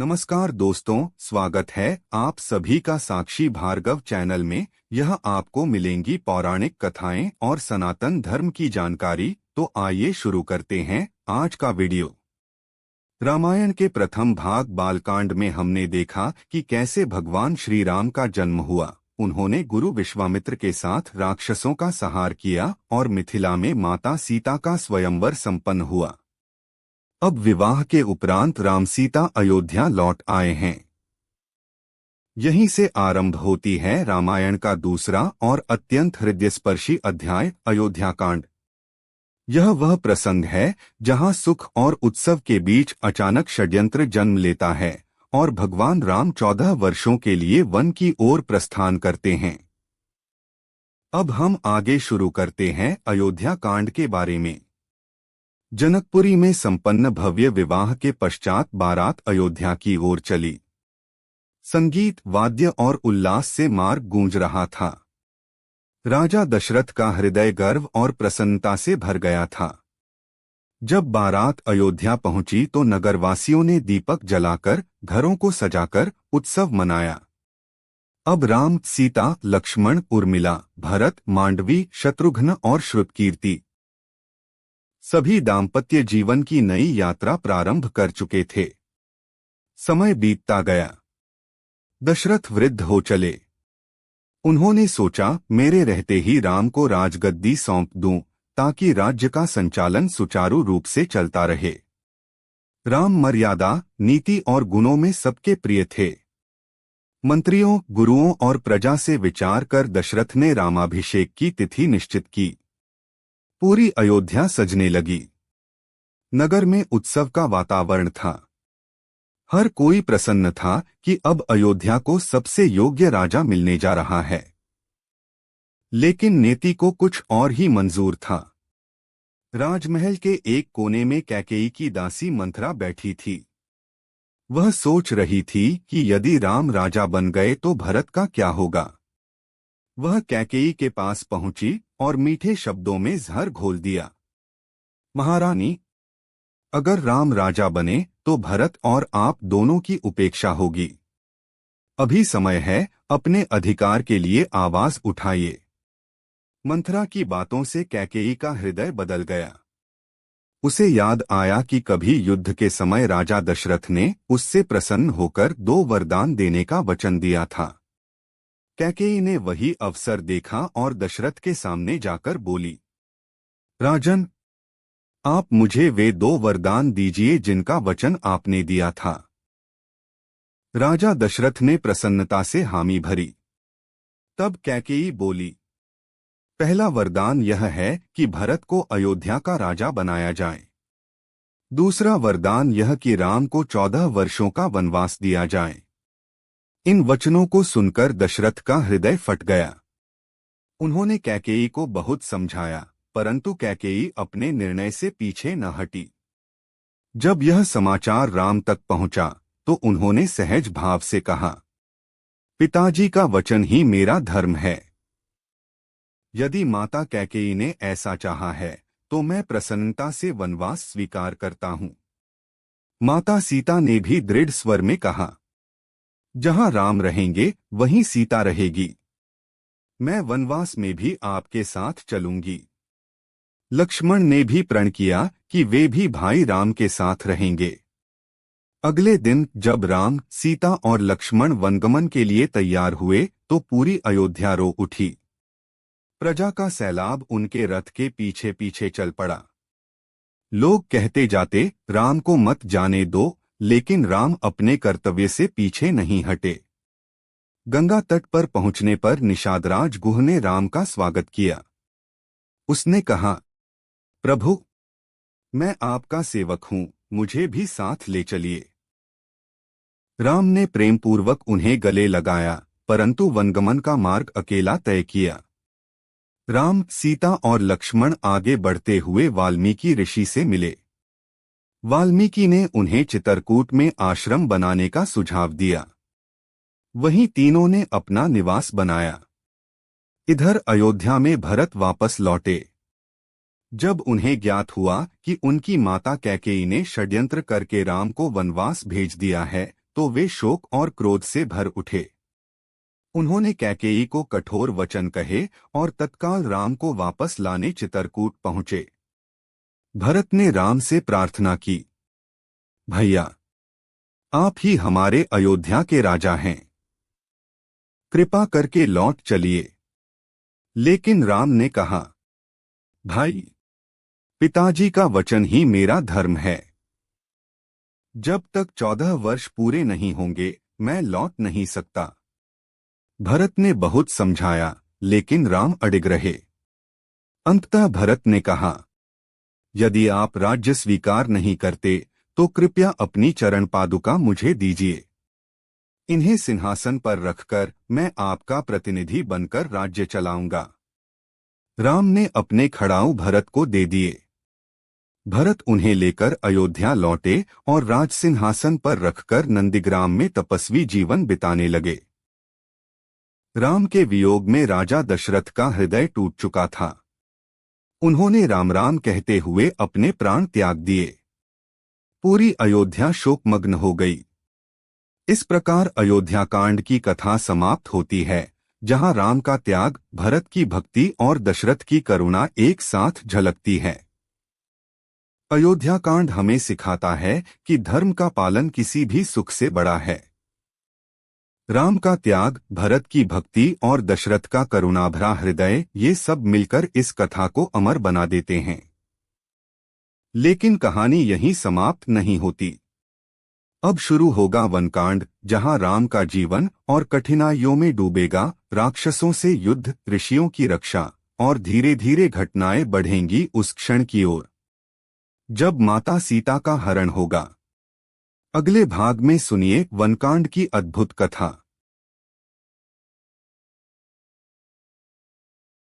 नमस्कार दोस्तों, स्वागत है आप सभी का साक्षी भार्गव चैनल में। यह आपको मिलेंगी पौराणिक कथाएं और सनातन धर्म की जानकारी। तो आइए शुरू करते हैं आज का वीडियो। रामायण के प्रथम भाग बालकांड में हमने देखा कि कैसे भगवान श्री राम का जन्म हुआ। उन्होंने गुरु विश्वामित्र के साथ राक्षसों का संहार किया और मिथिला में माता सीता का स्वयंवर संपन्न हुआ। अब विवाह के उपरांत राम सीता अयोध्या लौट आए हैं। यहीं से आरंभ होती है रामायण का दूसरा और अत्यंत हृदयस्पर्शी अध्याय, अयोध्याकांड। यह वह प्रसंग है जहां सुख और उत्सव के बीच अचानक षड्यंत्र जन्म लेता है और भगवान राम 14 वर्षों के लिए वन की ओर प्रस्थान करते हैं। अब हम आगे शुरू करते हैं अयोध्या कांड के बारे में। जनकपुरी में संपन्न भव्य विवाह के पश्चात बारात अयोध्या की ओर चली। संगीत, वाद्य और उल्लास से मार्ग गूंज रहा था। राजा दशरथ का हृदय गर्व और प्रसन्नता से भर गया था। जब बारात अयोध्या पहुंची तो नगरवासियों ने दीपक जलाकर, घरों को सजाकर उत्सव मनाया। अब राम, सीता, लक्ष्मण, उर्मिला, भरत, मांडवी, शत्रुघ्न और श्रुतकीर्ति सभी दाम्पत्य जीवन की नई यात्रा प्रारंभ कर चुके थे। समय बीतता गया। दशरथ वृद्ध हो चले। उन्होंने सोचा, मेरे रहते ही राम को राजगद्दी सौंप दूं ताकि राज्य का संचालन सुचारू रूप से चलता रहे। राम मर्यादा, नीति और गुणों में सबके प्रिय थे। मंत्रियों, गुरुओं और प्रजा से विचार कर दशरथ ने रामाभिषेक की तिथि निश्चित की। पूरी अयोध्या सजने लगी। नगर में उत्सव का वातावरण था। हर कोई प्रसन्न था कि अब अयोध्या को सबसे योग्य राजा मिलने जा रहा है। लेकिन नीति को कुछ और ही मंजूर था। राजमहल के एक कोने में कैकेयी की दासी मंथरा बैठी थी। वह सोच रही थी कि यदि राम राजा बन गए तो भरत का क्या होगा। वह कैकेयी के पास पहुंची और मीठे शब्दों में जहर घोल दिया। महारानी, अगर राम राजा बने तो भरत और आप दोनों की उपेक्षा होगी। अभी समय है, अपने अधिकार के लिए आवाज उठाइए। मंथरा की बातों से कैकेयी का हृदय बदल गया। उसे याद आया कि कभी युद्ध के समय राजा दशरथ ने उससे प्रसन्न होकर 2 वरदान देने का वचन दिया था। कैकेयी ने वही अवसर देखा और दशरथ के सामने जाकर बोली, राजन, आप मुझे वे 2 वरदान दीजिए जिनका वचन आपने दिया था। राजा दशरथ ने प्रसन्नता से हामी भरी। तब कैकेयी बोली, पहला वरदान यह है कि भरत को अयोध्या का राजा बनाया जाए। दूसरा वरदान यह कि राम को 14 वर्षों का वनवास दिया जाए। इन वचनों को सुनकर दशरथ का हृदय फट गया। उन्होंने कैकेयी को बहुत समझाया, परंतु कैकेयी अपने निर्णय से पीछे न हटी। जब यह समाचार राम तक पहुंचा तो उन्होंने सहज भाव से कहा, पिताजी का वचन ही मेरा धर्म है। यदि माता कैकेयी ने ऐसा चाहा है तो मैं प्रसन्नता से वनवास स्वीकार करता हूं। माता सीता ने भी दृढ़ स्वर में कहा, जहां राम रहेंगे वहीं सीता रहेगी। मैं वनवास में भी आपके साथ चलूंगी। लक्ष्मण ने भी प्रण किया कि वे भी भाई राम के साथ रहेंगे। अगले दिन जब राम, सीता और लक्ष्मण वनगमन के लिए तैयार हुए तो पूरी अयोध्या रो उठी। प्रजा का सैलाब उनके रथ के पीछे पीछे चल पड़ा। लोग कहते जाते, राम को मत जाने दो, लेकिन राम अपने कर्तव्य से पीछे नहीं हटे। गंगा तट पर पहुंचने पर निषादराज गुह ने राम का स्वागत किया। उसने कहा, प्रभु, मैं आपका सेवक हूं, मुझे भी साथ ले चलिए। राम ने प्रेमपूर्वक उन्हें गले लगाया, परंतु वनगमन का मार्ग अकेला तय किया। राम, सीता और लक्ष्मण आगे बढ़ते हुए वाल्मीकि ऋषि से मिले। वाल्मीकि ने उन्हें चित्रकूट में आश्रम बनाने का सुझाव दिया। वहीं तीनों ने अपना निवास बनाया। इधर अयोध्या में भरत वापस लौटे। जब उन्हें ज्ञात हुआ कि उनकी माता कैकेयी ने षड्यंत्र करके राम को वनवास भेज दिया है तो वे शोक और क्रोध से भर उठे। उन्होंने कैकेयी को कठोर वचन कहे और तत्काल राम को वापस लाने चित्रकूट पहुंचे। भरत ने राम से प्रार्थना की, भैया, आप ही हमारे अयोध्या के राजा हैं, कृपा करके लौट चलिए। लेकिन राम ने कहा, भाई, पिताजी का वचन ही मेरा धर्म है। जब तक 14 वर्ष पूरे नहीं होंगे मैं लौट नहीं सकता। भरत ने बहुत समझाया, लेकिन राम अडिग रहे। अंततः भरत ने कहा, यदि आप राज्य स्वीकार नहीं करते तो कृपया अपनी चरण पादुका मुझे दीजिए। इन्हें सिंहासन पर रखकर मैं आपका प्रतिनिधि बनकर राज्य चलाऊंगा। राम ने अपने खड़ाऊ भरत को दे दिए। भरत उन्हें लेकर अयोध्या लौटे और राज सिंहासन पर रखकर नंदीग्राम में तपस्वी जीवन बिताने लगे। राम के वियोग में राजा दशरथ का हृदय टूट चुका था। उन्होंने राम राम कहते हुए अपने प्राण त्याग दिए। पूरी अयोध्या शोकमग्न हो गई। इस प्रकार अयोध्या कांड की कथा समाप्त होती है, जहां राम का त्याग, भरत की भक्ति और दशरथ की करुणा एक साथ झलकती है। अयोध्या कांड हमें सिखाता है कि धर्म का पालन किसी भी सुख से बड़ा है। राम का त्याग, भरत की भक्ति और दशरथ का करुणाभरा हृदय, ये सब मिलकर इस कथा को अमर बना देते हैं। लेकिन कहानी यहीं समाप्त नहीं होती। अब शुरू होगा वनकांड, जहां राम का जीवन और कठिनाइयों में डूबेगा, राक्षसों से युद्ध, ऋषियों की रक्षा, और धीरे धीरे घटनाएं बढ़ेंगी उस क्षण की ओर जब माता सीता का हरण होगा। अगले भाग में सुनिए वनकांड की अद्भुत कथा।